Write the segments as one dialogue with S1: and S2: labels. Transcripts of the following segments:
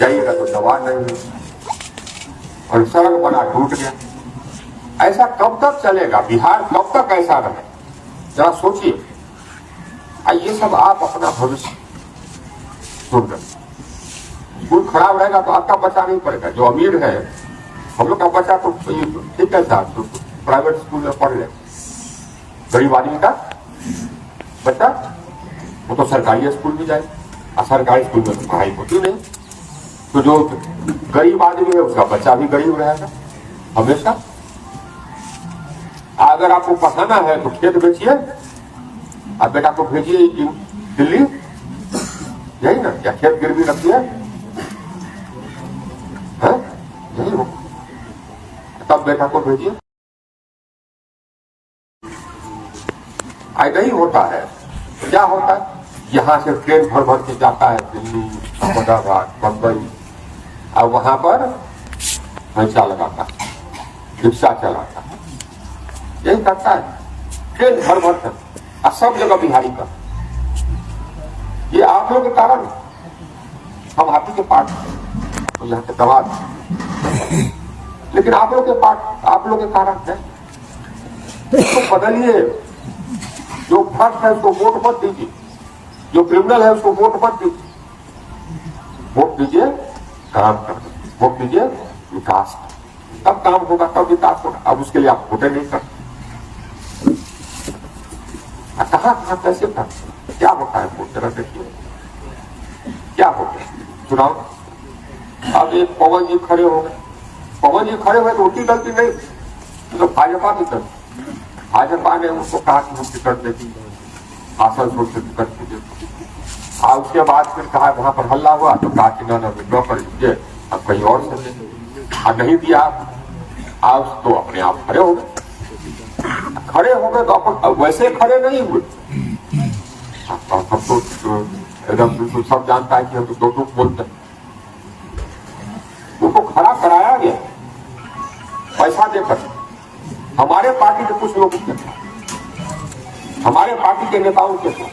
S1: जाइएगा तो दवा नहीं, और सड़क बना टूट गया। ऐसा कब तक चलेगा? बिहार कब तक ऐसा रहे? जरा सोचिए। ये सब आप अपना भविष्य सुन रहे। स्कूल खराब रहेगा तो आपका बच्चा नहीं पढ़ेगा। जो अमीर है, हम लोग का बच्चा तो ठीक है साहब, तो प्राइवेट स्कूल में पढ़ ले। गरीब आदमी का बच्चा वो तो सरकारी स्कूल में जाए, और सरकारी स्कूल में तो पढ़ाई होती नहीं। तो जो गरीब आदमी है उसका बच्चा भी गरीब रहेगा हमेशा। अगर आपको पढ़ाना है तो खेत बेचिए, आप बेटा को भेजिए दिल्ली, यही ना? या खेत गिरवी रखिए, यही हो, तब बेटा को भेजिए। नहीं होता है। क्या होता है? यहां से ट्रेन भर भर के जाता है दिल्ली, अहमदाबाद, बम्बई, और वहां पर पैसा लगाता है, रिक्शा चलाता है, यही करता है। ट्रेन भर भर कर, और सब जगह बिहारी का। ये आप लोग के कारण। हम आप ही के पार्ट तो यहाँ के दवा, लेकिन आप लोग के पार्ट, आप लोग के कारण है। तो बदलिए। जो भ्रष्ट है उसको वोट मत दीजिए, जो क्रिमिनल है उसको वोट मत दीजिए। वोट दीजिए काम कर, वोट दीजिए विकास, तब काम होगा, तब विकास होगा। अब उसके लिए आप वोटे नहीं करते। कहाँ कैसे करते? क्या होता है वोट? जरा देखिए क्या होता है चुनाव। अब एक पवन जी खड़े हो गए, पवन जी खड़े हुए तो उनकी गलती नहीं, तो भाजपा की गलती। भाजपा ने उनको कहा कि हम टिकट देती, आसनसोल से टिकट दीजिए। उसके बाद फिर कहा, वहां पर हल्ला हुआ तो कहा कि ना विड्रॉ कर लीजिए, अब कहीं और से ले। नहीं दिया, आज तो अपने आप खड़े हो गए। खड़े हो गए तो अपन वैसे खड़े नहीं हुए। हम तो एकदम बिल्कुल सब जानता है कि हम तो दो बोलते हैं। उनको खड़ा कराया गया पैसा देकर। हमारे पार्टी के कुछ लोग के साथ, हमारे पार्टी के नेताओं के साथ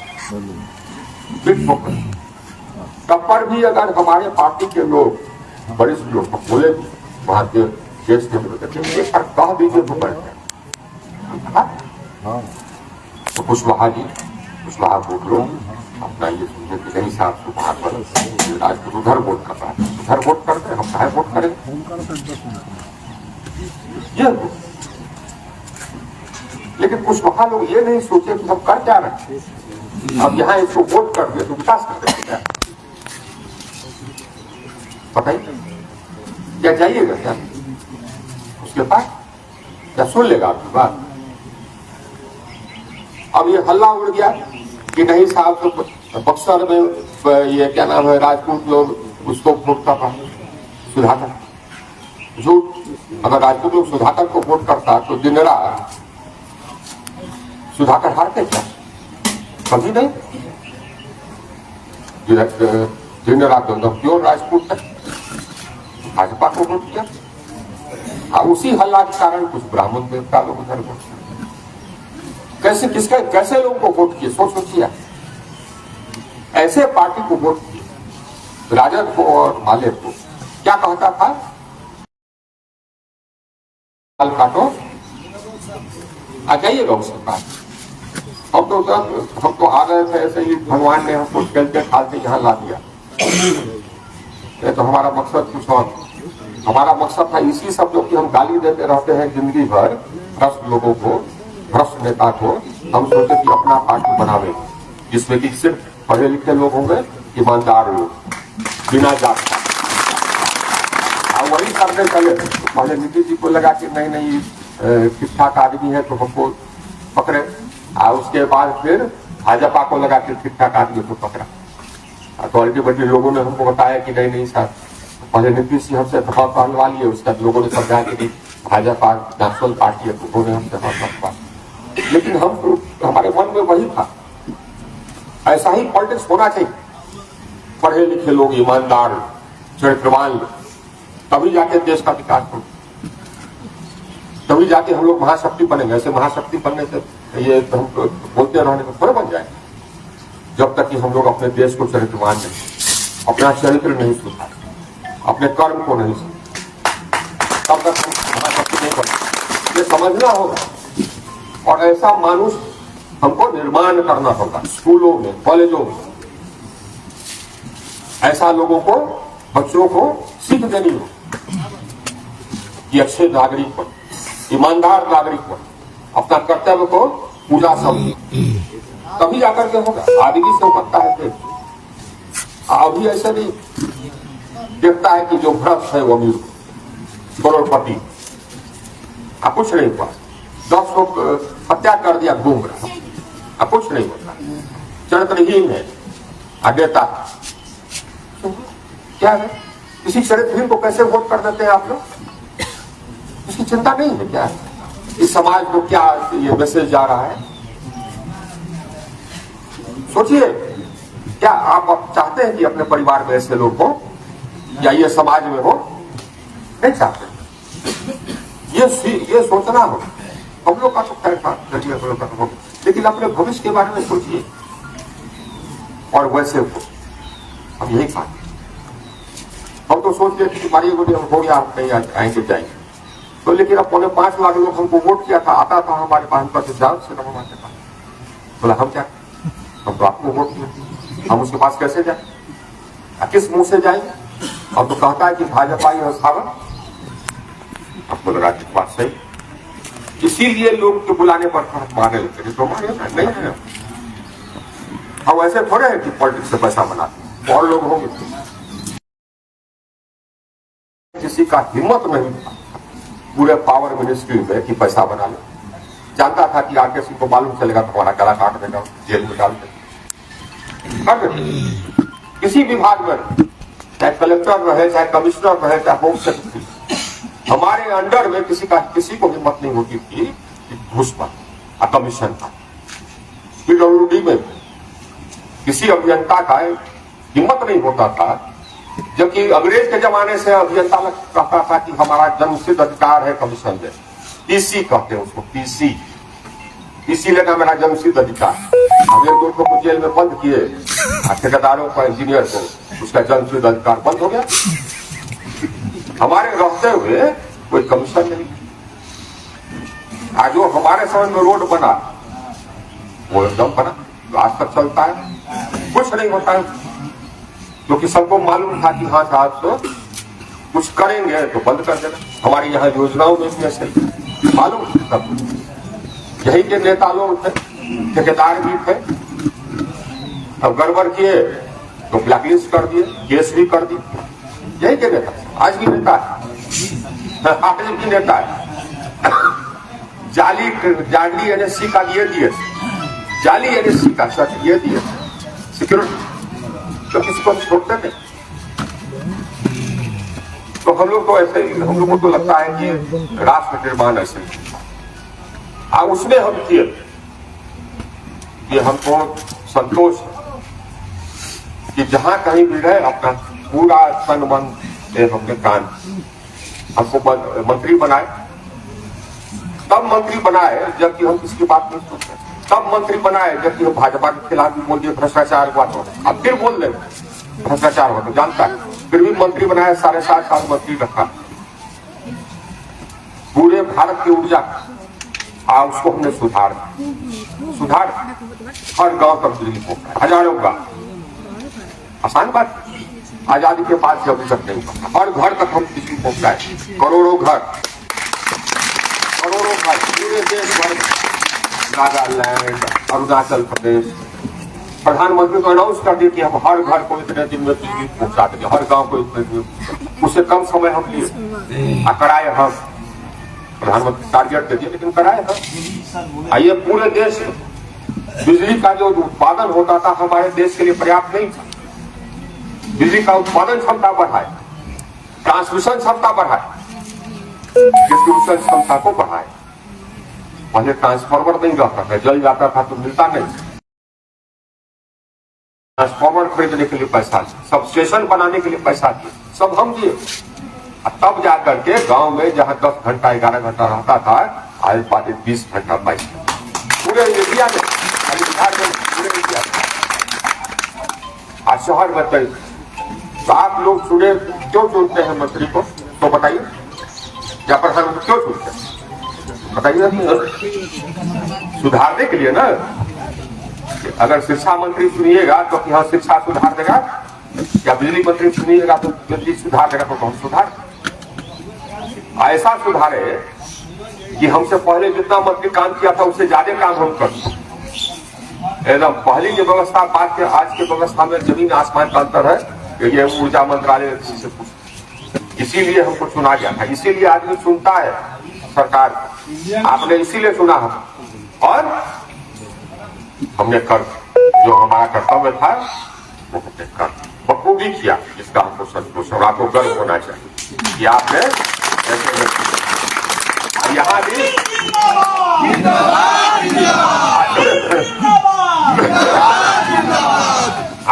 S1: तब पर भी अगर हमारे पार्टी के लोग, वरिष्ठ लोग बोले वहां के देश के विरुद्ध कह दीजिए तो बढ़ते। तो कुशवाहा जी, कुशवाहा वोट लो अपना, ये सुनिए कि नहीं साहब तो वहां पर राजपूत उधर वोट कर रहा है, उधर वोट करते, हम चाहे वोट करें ये। लेकिन कुशवाहा लोग ये नहीं सोचे कि हम कर क्या रहे हैं। अब यहाँ इसको वोट कर दिया तो विकास कर देंगे क्या? बताइए, क्या जाइएगा क्या उसके पास? क्या सुन लेगा आपकी बात? अब ये हल्ला उड़ गया कि नहीं साहब, तो बक्सर में ये क्या नाम है, राजपूत लोग उसको वोट कर रहा है, सुधाकर। झूठ। अगर राजपूत लोग सुधाकर को वोट करता तो दिन रात सुधाकर हारते क्या? कभी नहीं। दिन रात प्योर राजपूत भाजपा को वोट किया। उसी हल्ला के कारण कुछ ब्राह्मण देवता लोग उधर वोट किया। कैसे किसका कैसे लोगों को वोट किए? सोचिए। ऐसे पार्टी को वोट किए, राजद को और माले को। क्या कहता था? काटो, आ जाइएगा उसके पास। हम तो आ गए थे ऐसे ही, भगवान ने हमको खेलते खालते यहाँ ला दिया। ये तो हमारा मकसद कुछ और। हमारा मकसद था इसी सब लोग की हम गाली देते रहते हैं जिंदगी भर, भ्रष्ट लोगों को, भ्रष्ट नेता को। हम सोचे कि अपना पार्टी बनावे जिसमें कि सिर्फ पढ़े लिखे लोग होंगे, ईमानदार लोग, बिना जात का। वही करने चले। पहले नीतीश जी को लगा कि नहीं ठीक ठाक आदमी है तो हमको पकड़े, और उसके बाद फिर भाजपा को लगा कि ठीक ठाक आदमी को पकड़ा। तो अल्टीमेटली लोगों ने हमको बताया कि नहीं साहब, पहले नीतीश जी हमसे दबाव पहलवा लिए, उसके बाद लोगों ने समझा कि भाजपा नेशनल पार्टी है, तो उन्होंने हमसे दबाव। लेकिन हमारे मन में वही था, ऐसा ही पॉलिटिक्स होना चाहिए। पढ़े लिखे लोग, ईमानदार, चरित्रवान, तभी जाके देश का विकास हो, तभी जाके हम लोग महाशक्ति बनेंगे। ऐसे महाशक्ति बनने से ये हम बोलते रहने को थोड़े बन जाएंगे, जब तक कि हम लोग अपने देश को चरित्रवान नहीं, अपना चरित्र नहीं सुधार। अपने कर्म को नहीं तब तक हम हमारा सब नहीं करते। ये समझना होगा और ऐसा मानुष हमको निर्माण करना होगा। स्कूलों में, कॉलेजों में ऐसा लोगों को, बच्चों को सीख देनी हो कि अच्छे नागरिक बन, ईमानदार नागरिक बन, अपना कर्तव्य को पूरा समझ, तभी जाकर के होगा। आदमी से बनता है फिर अभी ऐसा नहीं देखता है कि जो भ्रष्ट है वो अमीर करोड़पति, अब कुछ नहीं हुआ। 10 लोग हत्या कर दिया, घूम रहा, अब कुछ नहीं होता, चरित्रहीन है, अज्ञता क्या है। किसी चरित्रहीन को कैसे वोट कर देते हैं आप लोग? इसकी चिंता नहीं है क्या? इस समाज को क्या ये मैसेज जा रहा है? सोचिए, क्या आप चाहते हैं कि अपने परिवार में ऐसे लोग हो या ये समाज में हो? नहीं चाहते। ये सोचना हो हम लोग का तो खैर था, लेकिन अपने भविष्य के बारे में सोचिए और वैसे हो। हम यही कहा, हम तो सोच रहे थे कि मारिए गोली हो गया, हम कहीं आएंगे जाएंगे तो, लेकिन अब 5.5 लाख लोग हमको वोट किया था, आता था हमारे पास पर जान से हमारे पास, बोला हम क्या, हम तो आपको वोट किए, हम उसके पास कैसे जाए, किस मुंह से जाएंगे? अब तो कहता है कि भाजपा ही हंसावन, आपको लगा कि बात सही, इसीलिए लोग के बुलाने पर मारने लगते, तो हमारे नहीं है। हम ऐसे थोड़े हैं कि पॉलिटिक्स से पैसा बनाते, और लोग होंगे किसी का हिम्मत नहीं था पूरे पावर मिनिस्ट्री में कि पैसा बना ले। जानता था कि आगे किसी को मालूम चलेगा तो हमारा गला काट देगा, जेल में डाल देगा। किसी विभाग में, चाहे कलेक्टर रहे, चाहे कमिश्नर रहे, चाहे होम सेक्रेटरी, हमारे अंडर में किसी को हिम्मत नहीं होती थी घूस पर, कमीशन पर। PWD में किसी अभियंता का हिम्मत नहीं होता था, जबकि अंग्रेज के जमाने से अभियंता कहता था कि हमारा जन्मसिद्ध अधिकार है कमीशन में, PC कहते हैं उसको, PC लेना मेरा जन्मसिद्ध अधिकार। हम 1-2 को जेल में बंद किए, ठेकेदारों को, इंजीनियर को, उसका जन्मसिद्ध अधिकार बंद हो गया। हमारे रहते हुए कोई कमीशन नहीं। आज जो हमारे समय में रोड बना वो एकदम बना, आज तक चलता है, कुछ नहीं होता है, क्योंकि सबको मालूम था कि हाँ साहब तो कुछ करेंगे तो बंद कर देना। हमारी यहाँ योजनाओं में भी ऐसे मालूम सब, यही के नेता लोग थे, ठेकेदार भी थे। अब गड़बड़ किए तो ब्लैकलिस्ट कर दिए, केस भी कर दिए, यही के नेता, आज भी नेता है, आज भी नेता है। जाली NSC का ये दिए, जाली NSC का सच ये दिए, सिक्योरिटी तो किसी को छोड़ते नहीं। तो हम लोग तो ऐसे, हम लोगों को लगता है कि राष्ट्र निर्माण ऐसे उसमें हम किए, ये हमको संतोष है कि जहां कहीं भी रहे अपना पूरा तन मन हमने कान, हमको मंत्री बनाए, तब मंत्री बनाए जबकि हम किसी की बात नहीं सुनते, तब मंत्री बनाए जबकि हम भाजपा के खिलाफ भी बोल दिए भ्रष्टाचार हुआ तो, अब फिर बोल रहे भ्रष्टाचार हुआ तो जानता है, फिर भी मंत्री बनाया, 7.5 साल मंत्री रखा। पूरे भारत की ऊर्जा उसको हमने सुधार हर गांव तक बिजली पहुंचाए, हजारों गांव, आसान बात, आजादी के बाद से अभी तक नहीं हुआ, हर घर तक हम बिजली पहुंचाए, करोड़ों घर पूरे देश भर, नागालैंड, अरुणाचल प्रदेश, प्रधानमंत्री को अनाउंस कर दिया कि हम हर घर को इतने दिन में बिजली पहुंचा देंगे, हर गांव को इतने दिन, उससे कम समय हम लिए, कराए हम, प्रधानमंत्री टारगेट दे दिया लेकिन कराए हम। ये पूरे देश में बिजली का जो उत्पादन होता था हमारे देश के लिए पर्याप्त नहीं था, बिजली का उत्पादन क्षमता बढ़ाए, ट्रांसमिशन क्षमता बढ़ाए, डिस्ट्रीब्यूशन क्षमता को बढ़ाए। पहले ट्रांसफार्मर नहीं रहता था, जल जाता था तो मिलता नहीं, ट्रांसफार्मर खरीदने के लिए पैसा दिए, सब स्टेशन बनाने के लिए पैसा दिए, सब हम दिए। तब जाकर के गांव में जहां 10 घंटा 11 घंटा रहता था, आज 20 घंटा 22 पूरे इंडिया में, बिहार में, पूरे इंडिया में। आज शहर में तो आप लोग चुने क्यों चुनते हैं मंत्री को, तो बताइए, या प्रधानमंत्री क्यों चुनते हैं बताइए? सुधारने के लिए ना। अगर शिक्षा मंत्री चुनिएगा तो यहाँ शिक्षा सुधार देगा, या बिजली मंत्री चुनिएगा तो बिजली सुधार देगा, तो कौन सुधार? ऐसा सुधारे कि हमसे पहले जितना मंत्री काम किया था उससे ज्यादा काम हम कर एकदम। पहले की व्यवस्था बात के आज की व्यवस्था में जमीन आसमान का अंतर है। ये ऊर्जा मंत्रालय से पूछ, इसीलिए हमको चुना गया था, इसीलिए आदमी चुनता है सरकार, आपने इसीलिए चुना हम, और हमने कर जो हमारा कर्तव्य था वो हमने कर बखूबी किया, इसका हमको संतोष और आपको गर्व होना चाहिए कि आपने यहाँ भी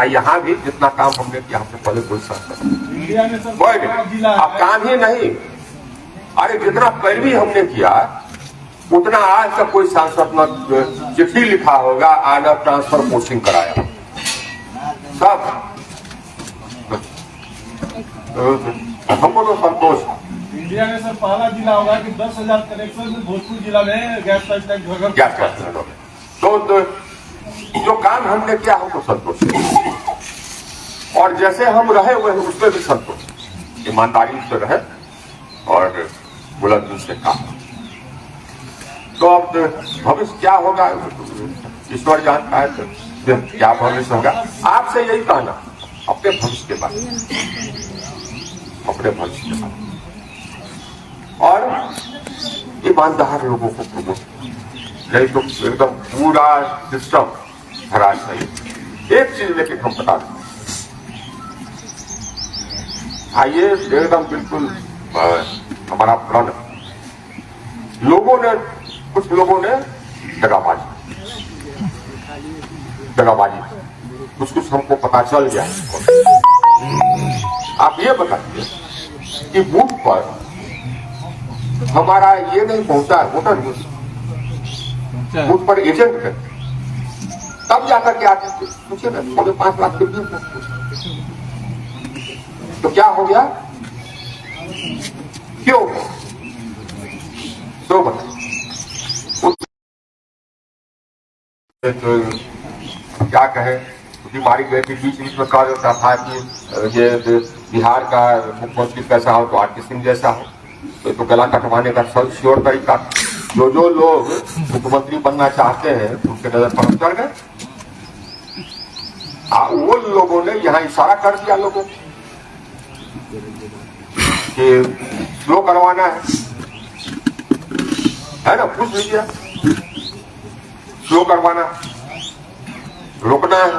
S1: यहाँ भी जितना काम हमने किया हमसे पहले कोई सांसद अब काम ही नहीं, अरे जितना पैरवी हमने किया उतना आज तक कोई सांसद न चिट्ठी लिखा होगा, आना ट्रांसफर पोस्टिंग कराया सब। हमको तो संतोष है।
S2: इंडिया में सर पहला जिला होगा कि 10,000 कनेक्शन भोजपुर जिला में गैस पाइपलाइन
S1: तो जो काम हमने किया हमको संतोष है, और जैसे हम रहे हुए हैं उसमें भी संतोष, ईमानदारी से रहे और बुलंदी से काम। तो अब भविष्य क्या होगा ईश्वर जानता है, तो क्या भविष्य होगा आपसे यही कहना, अपने भविष्य के बारे में, अपने भविष्य के बारे में, और ईमानदार लोगों को प्रमोट, नहीं तो एकदम पूरा सिस्टम हराश नहीं। एक चीज लेकिन हम बता दें, आइए एकदम बिल्कुल हमारा प्रण, कुछ लोगों ने दगाबाजी कुछ हमको पता चल गया। आप ये बताइए कि बूथ पर हमारा ये नहीं पहुंचा है वोटर बूथ पर एजेंट है, तब जाकर के आते पूछे ना 5.5 लाख के तो क्या हो गया, क्यों तो बताइए। तो क्या कहे, बीमारी गई थी बीच में कहा जाता था कि ये बिहार का मुख्यमंत्री कैसा हो तो आरके सिंह जैसा हो, तो गला कटवाने का श्योर तरीका। जो लोग मुख्यमंत्री बनना चाहते हैं उनके नजर पर चढ़ गए, वो लोगों ने यहाँ इशारा कर दिया लोगों कि स्लो करवाना है ना, पूछ लीजिए, स्लो करवाना, रोकना है,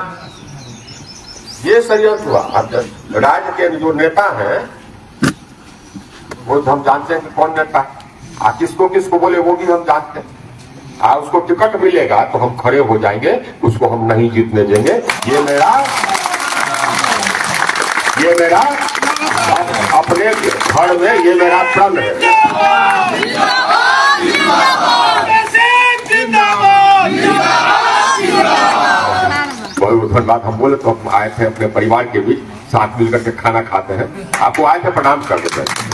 S1: ये षड्यंत्र हुआ। अब राज्य के जो नेता हैं वो हम जानते हैं कि कौन नेता है, किसको बोले वो भी हम जानते हैं। उसको टिकट मिलेगा तो हम खड़े हो जाएंगे, उसको हम नहीं जीतने देंगे। ये मेरा अपने घर में ये मेरा प्रण है। बहुत धन्यवाद। हम बोले तो हम आए थे अपने परिवार के बीच, साथ मिलकर के खाना खाते हैं, आपको आए थे प्रणाम कर देते हैं।